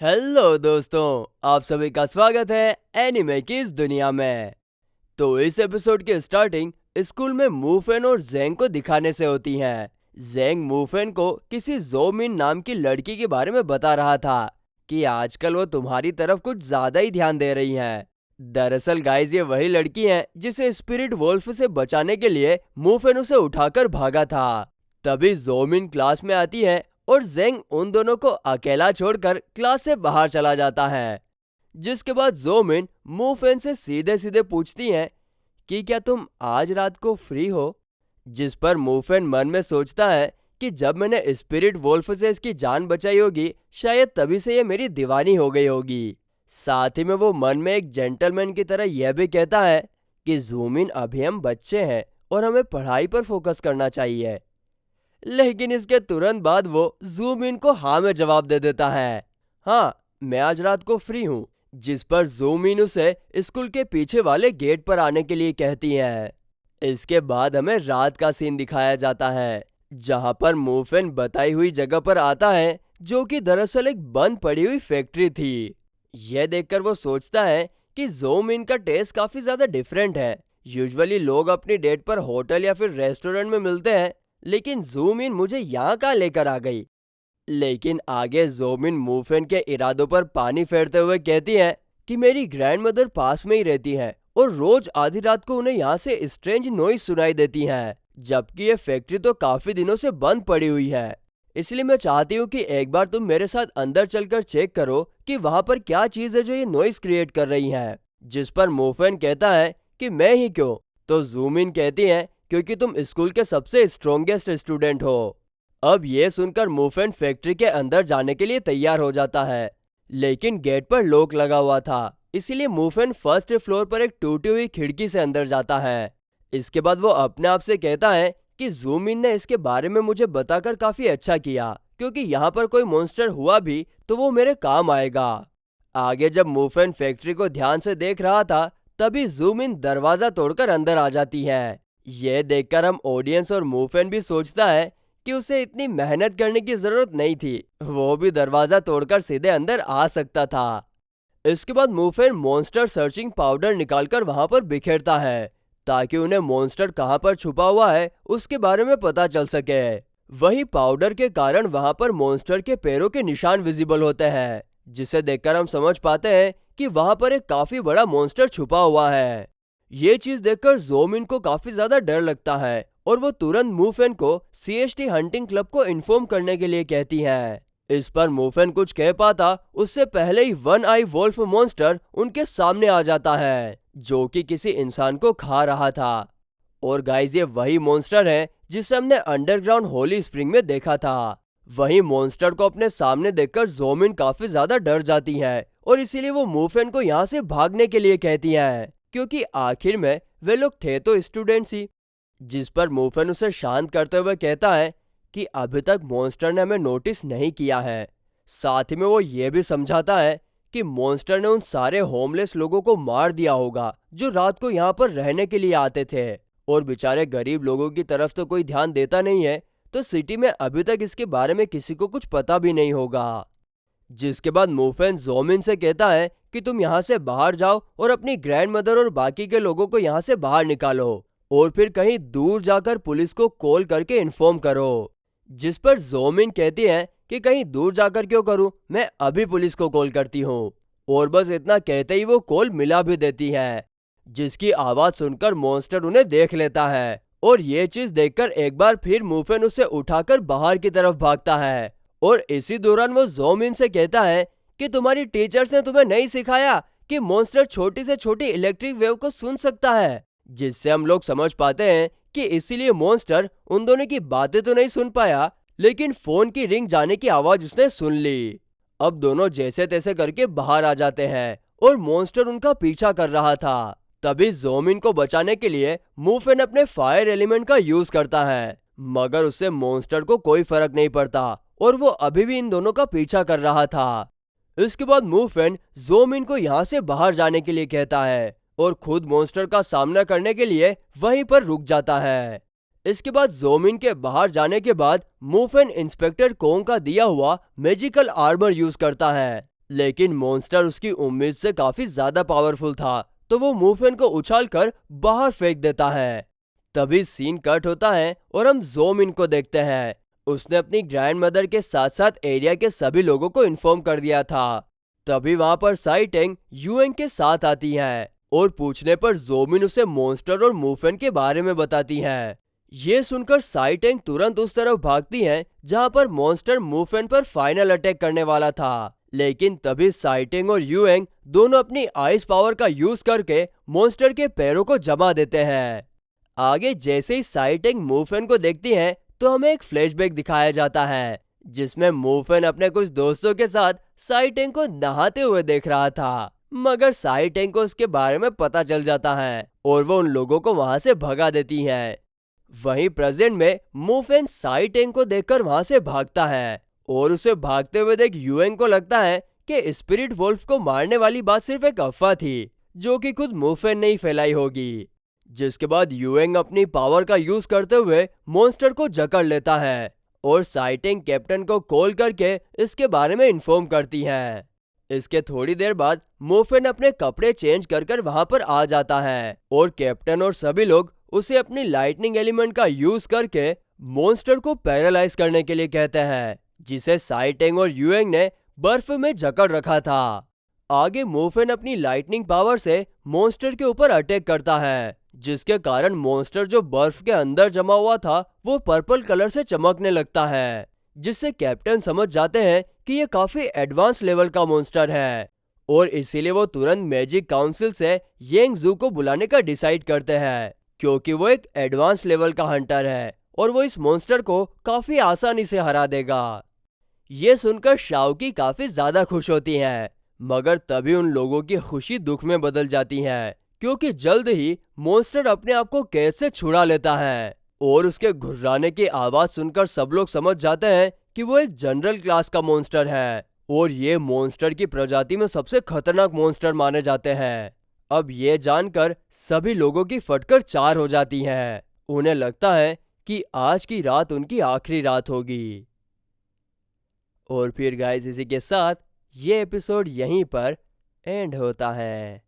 Hello दोस्तों, आप सभी का स्वागत है एनिमे की इस दुनिया में। तो इस एपिसोड की स्टार्टिंग स्कूल में मूफेन और जेंग को दिखाने से होती है। जेंग मूफेन को किसी जोमिन नाम की लड़की के बारे में बता रहा था कि आजकल वो तुम्हारी तरफ कुछ ज्यादा ही ध्यान दे रही है। दरअसल गाइस, ये वही लड़की है जिसे स्पिरिट वोल्फ से बचाने के लिए मूफेन उसे उठाकर भागा था। तभी जोमिन क्लास में आती है और जेंग उन दोनों को अकेला छोड़कर क्लास से बाहर चला जाता है। जिसके बाद जोमिन मूफेन से सीधे सीधे पूछती है कि क्या तुम आज रात को फ्री हो। जिस पर मूफेन मन में सोचता है कि जब मैंने स्पिरिट वोल्फ से इसकी जान बचाई होगी, शायद तभी से ये मेरी दीवानी हो गई होगी। साथ ही में वो मन में एक जेंटलमैन की तरह यह भी कहता है कि जूमिन, अभी हम बच्चे हैं और हमें पढ़ाई पर फोकस करना चाहिए। लेकिन इसके तुरंत बाद वो जूम इन को हाँ में जवाब दे देता है। हाँ, मैं आज रात को फ्री हूँ। जिस पर जूम इन उसे स्कूल के पीछे वाले गेट पर आने के लिए कहती है। इसके बाद हमें रात का सीन दिखाया जाता है, जहाँ पर मूफेन बताई हुई जगह पर आता है, जो कि दरअसल एक बंद पड़ी हुई फैक्ट्री थी। यह देखकर वो सोचता है कि जूम इन का टेस्ट काफी ज्यादा डिफरेंट है। यूजुअली लोग अपनी डेट पर होटल या फिर रेस्टोरेंट में मिलते हैं, लेकिन जूम इन मुझे यहाँ कहाँ लेकर आ गई। लेकिन आगे जूम इन मूफेन के इरादों पर पानी फेरते हुए कहती है कि मेरी ग्रैंडमदर पास में ही रहती है और रोज आधी रात को उन्हें यहाँ से स्ट्रेंज नॉइज सुनाई देती हैं, जबकि ये फैक्ट्री तो काफी दिनों से बंद पड़ी हुई है। इसलिए मैं चाहती हूँ कि एक बार तुम मेरे साथ अंदर चलकर चेक करो कि वहां पर क्या चीज है जो ये नॉइज क्रिएट कर रही है। जिस पर मूफेन कहता है कि मैं ही क्यों। तो जूम इन कहती है क्योंकि तुम स्कूल के सबसे स्ट्रॉन्गेस्ट स्टूडेंट हो। अब ये सुनकर मूफेन फैक्ट्री के अंदर जाने के लिए तैयार हो जाता है, लेकिन गेट पर लॉक लगा हुआ था। इसीलिए मूफेन फर्स्ट फ्लोर पर एक टूटी हुई खिड़की से अंदर जाता है। इसके बाद वो अपने आप से कहता है कि जूम इन ने इसके बारे में मुझे बताकर काफी अच्छा किया, क्योंकि यहाँ पर कोई मॉन्स्टर हुआ भी तो वो मेरे काम आएगा। आगे जब मूफेन फैक्ट्री को ध्यान से देख रहा था, तभी जूम इन दरवाजा तोड़कर अंदर आ जाती है। ये देखकर हम ऑडियंस और मूफेन भी सोचता है कि उसे इतनी मेहनत करने की जरूरत नहीं थी, वो भी दरवाजा तोड़कर सीधे अंदर आ सकता था। इसके बाद मूफेन मॉन्स्टर सर्चिंग पाउडर निकालकर वहां पर बिखेरता है, ताकि उन्हें मॉन्स्टर कहां पर छुपा हुआ है उसके बारे में पता चल सके। वही पाउडर के कारण वहां पर मॉन्स्टर के पैरों के निशान विजिबल होते हैं, जिसे देखकर हम समझ पाते हैं कि वहां पर एक काफी बड़ा मॉन्स्टर छुपा हुआ है। ये चीज देखकर जोमिन को काफी ज्यादा डर लगता है और वो तुरंत मूफेन को सीएसटी हंटिंग क्लब को इन्फॉर्म करने के लिए कहती है। इस पर मूफेन कुछ कह पाता उससे पहले ही वन आई वोल्फ मॉन्स्टर उनके सामने आ जाता है, जो कि किसी इंसान को खा रहा था। और गाइस, ये वही मॉन्स्टर है जिसे हमने अंडरग्राउंड होली स्प्रिंग में देखा था। वही मॉन्स्टर को अपने सामने देखकर जोमिन काफी ज्यादा डर जाती है और इसीलिए वो मूफेन को यहाँ से भागने के लिए कहती है, क्योंकि आखिर में वे लोग थे तो स्टूडेंट्स ही। जिस पर मूफेन उसे शांत करते हुए कहता है कि अभी तक मॉन्स्टर ने हमें नोटिस नहीं किया है। साथ ही में वो ये भी समझाता है कि मॉन्स्टर ने उन सारे होमलेस लोगों को मार दिया होगा जो रात को यहाँ पर रहने के लिए आते थे, और बेचारे गरीब लोगों की तरफ तो कोई ध्यान देता नहीं है, तो सिटी में अभी तक इसके बारे में किसी को कुछ पता भी नहीं होगा। जिसके बाद मूफेन जोमिन से कहता है कि तुम यहाँ से बाहर जाओ और अपनी ग्रैंडमदर और बाकी के लोगों को यहाँ से बाहर निकालो, और फिर कहीं दूर जाकर पुलिस को कॉल करके इन्फॉर्म करो। जिस पर जोमिन कहती है कि कहीं दूर जाकर क्यों करूं, मैं अभी पुलिस को कॉल करती हूँ। और बस इतना कहते ही वो कॉल मिला भी देती है, जिसकी आवाज सुनकर मॉन्स्टर उन्हें देख लेता है। और ये चीज देखकर एक बार फिर मूफेन उसे उठाकर बाहर की तरफ भागता है। और इसी दौरान वो जोमिन से कहता है कि तुम्हारी टीचर्स ने तुम्हें नहीं सिखाया कि मॉन्स्टर छोटी से छोटी इलेक्ट्रिक वेव को सुन सकता है, जिससे हम लोग समझ पाते हैं कि इसीलिए मॉन्स्टर उन दोनों की बातें तो नहीं सुन पाया, लेकिन फोन की रिंग जाने की आवाज उसने सुन ली। अब दोनों जैसे तैसे करके बाहर आ जाते हैं और मॉन्स्टर उनका पीछा कर रहा था। तभी जोमिन को बचाने के लिए मूफेन अपने फायर एलिमेंट का यूज करता है, मगर उससे मॉन्स्टर को कोई फर्क नहीं पड़ता और वो अभी भी इन दोनों का पीछा कर रहा था। इसके बाद मूफेन जोमिन को यहाँ से बाहर जाने के लिए कहता है और खुद मॉन्स्टर का सामना करने के लिए वहीं पर रुक जाता है। इसके बाद जोमिन के बाहर जाने के बाद मूफेन इंस्पेक्टर कोंग का दिया हुआ मैजिकल आर्मर यूज करता है, लेकिन मॉन्स्टर उसकी उम्मीद से काफी ज्यादा पावरफुल था, तो वो मूफेन को उछालकर बाहर फेंक देता है। तभी सीन कट होता है और हम ज़ूम इन को देखते हैं। उसने अपनी ग्रैंड मदर के साथ साथ एरिया के सभी लोगों को इन्फॉर्म कर दिया था। तभी वहां पर साई टेंग यूएंग के साथ आती है और पूछने पर ज़ूम इन उसे मॉन्स्टर और मूफेन के बारे में बताती है। ये सुनकर साई टेंग तुरंत उस तरफ भागती है जहां पर मॉन्स्टर मूफेन पर फाइनल अटैक करने वाला था। लेकिन तभी साई टेंग और यूएंग दोनों अपनी आइस पावर का यूज करके मॉन्स्टर के पैरों को जमा देते हैं। आगे जैसे ही साई टेंग मूफेन को देखती है तो हमें एक फ्लैशबैक दिखाया जाता है जिसमें मूफेन अपने कुछ दोस्तों के साथ साई टेंग को नहाते हुए देख रहा था। मगर साई टेंग को उसके बारे में पता चल जाता है और वो उन लोगों को वहां से भगा देती है। वहीं प्रेजेंट में मूफेन साई टेंग को देखकर वहां से भागता है और उसे भागते हुए देख यूएंग को लगता है कि स्पिरिट वोल्फ को मारने वाली बात सिर्फ एक अफवाह थी जो कि खुद मूफेन ने ही फैलाई होगी। जिसके बाद यूएंग अपनी पावर का यूज करते हुए मॉन्स्टर को जकड़ लेता है और साई टेंग कैप्टन को कॉल करके इसके बारे में इन्फॉर्म करती है। इसके थोड़ी देर बाद मूफेन अपने कपड़े चेंज कर वहां पर आ जाता है और कैप्टन और सभी लोग उसे अपनी लाइटनिंग एलिमेंट का यूज करके मॉन्स्टर को पैरालाइज करने के लिए कहते हैं, जिसे साई टेंग और यूएंग ने बर्फ में जकड़ रखा था। आगे मूफेन अपनी लाइटनिंग पावर से मॉन्स्टर के ऊपर अटैक करता है, जिसके कारण मॉन्स्टर जो बर्फ के अंदर जमा हुआ था वो पर्पल कलर से चमकने लगता है, जिससे कैप्टन समझ जाते हैं कि ये काफी एडवांस लेवल का मॉन्स्टर है और इसीलिए वो तुरंत मैजिक काउंसिल से येंग जू को बुलाने का डिसाइड करते हैं, क्योंकि वो एक एडवांस लेवल का हंटर है और वो इस मॉन्स्टर को काफी आसानी से हरा देगा। ये सुनकर शाओकी काफी ज्यादा खुश होती है, मगर तभी उन लोगों की खुशी दुख में बदल जाती है, क्योंकि जल्द ही मॉन्स्टर अपने आप को कैद से छुड़ा लेता है और उसके घुर्राने की आवाज सुनकर सब लोग समझ जाते हैं कि वो एक जनरल क्लास का मॉन्स्टर है और ये मॉन्स्टर की प्रजाति में सबसे खतरनाक मॉन्स्टर माने जाते हैं। अब ये जानकर सभी लोगों की फटकर चार हो जाती है। उन्हें लगता है कि आज की रात उनकी आखिरी रात होगी। और फिर गाइस इसी के साथ ये एपिसोड यहीं पर एंड होता है।